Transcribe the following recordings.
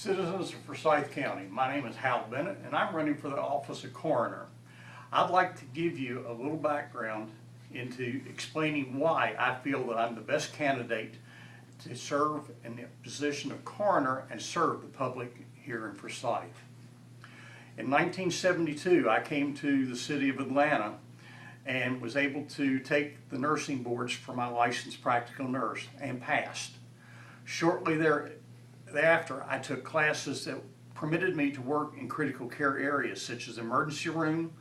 Citizens of Forsyth County, my name is Hal Bennett and I'm running for the office of coroner. I'd like to give you a little background into explaining why I feel that I'm the best candidate to serve in the position of coroner and serve the public here in Forsyth. In 1972, I came to the city of Atlanta and was able to take the nursing boards for my licensed practical nurse and passed. Shortly thereafter, I took classes that permitted me to work in critical care areas such as the emergency room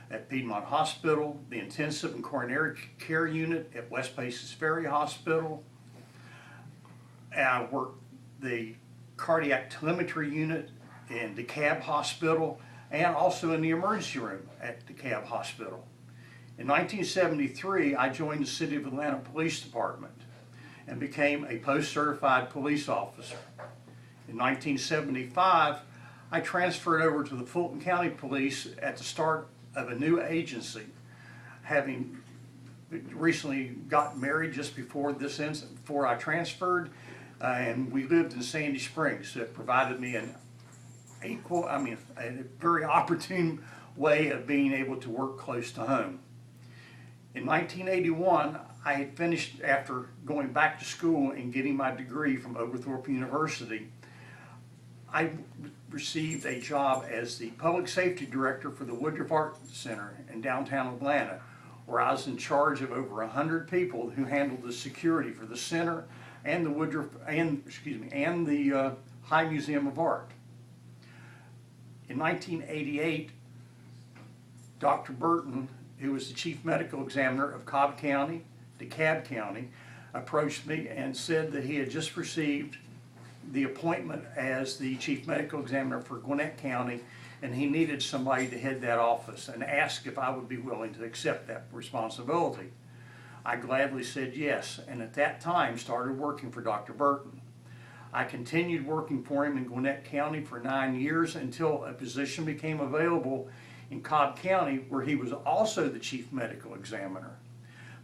at Piedmont Hospital, the intensive and coronary care unit at West Paces Ferry Hospital. I worked the cardiac telemetry unit in DeKalb Hospital and also in the emergency room at DeKalb Hospital. In 1973, I joined the City of Atlanta Police Department and became a post-certified police officer. In 1975, I transferred over to the Fulton County Police at the start of a new agency, having recently got married just before this incident, before I transferred, and we lived in Sandy Springs, so it provided me a very opportune way of being able to work close to home. In 1981, I had finished, after going back to school and getting my degree from Oglethorpe University, I received a job as the Public Safety Director for the Woodruff Art Center in downtown Atlanta, where I was in charge of over 100 people who handled the security for the center and the High Museum of Art. In 1988, Dr. Burton, who was the Chief Medical Examiner of Cobb County, DeKalb County, approached me and said that he had just received the appointment as the Chief Medical Examiner for Gwinnett County, and he needed somebody to head that office, and asked if I would be willing to accept that responsibility. I gladly said yes, and at that time started working for Dr. Burton. I continued working for him in Gwinnett County for 9 years until a position became available in Cobb County, where he was also the Chief Medical Examiner.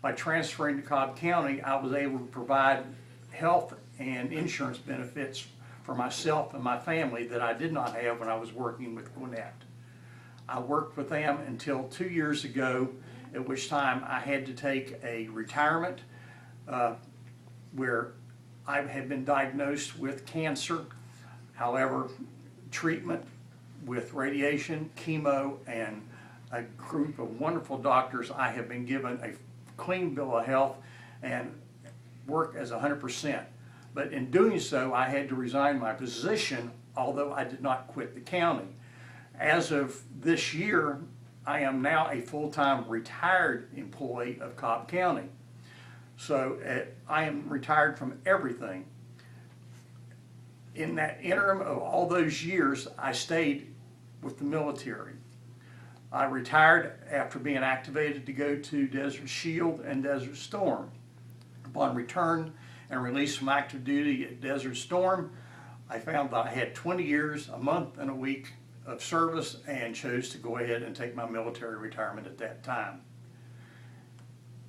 By transferring to Cobb County, I was able to provide health and insurance benefits for myself and my family that I did not have when I was working with Gwinnett. I worked with them until 2 years ago, at which time I had to take a retirement where I had been diagnosed with cancer. However, treatment with radiation, chemo, and a group of wonderful doctors, I have been given a clean bill of health and work as 100%. But in doing so, I had to resign my position, although I did not quit the county. As of this year, I am now a full-time retired employee of Cobb County. So I am retired from everything. In that interim of all those years, I stayed with the military. I retired after being activated to go to Desert Shield and Desert Storm. Upon return and release from active duty at Desert Storm, I found that I had 20 years, a month, and a week of service, and chose to go ahead and take my military retirement at that time.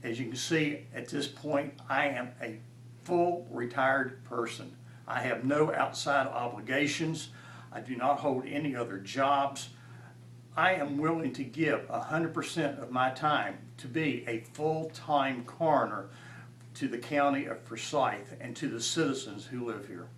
As you can see, at this point, I am a full retired person. I have no outside obligations. I do not hold any other jobs. I am willing to give 100% of my time to be a full-time coroner to the county of Forsyth and to the citizens who live here.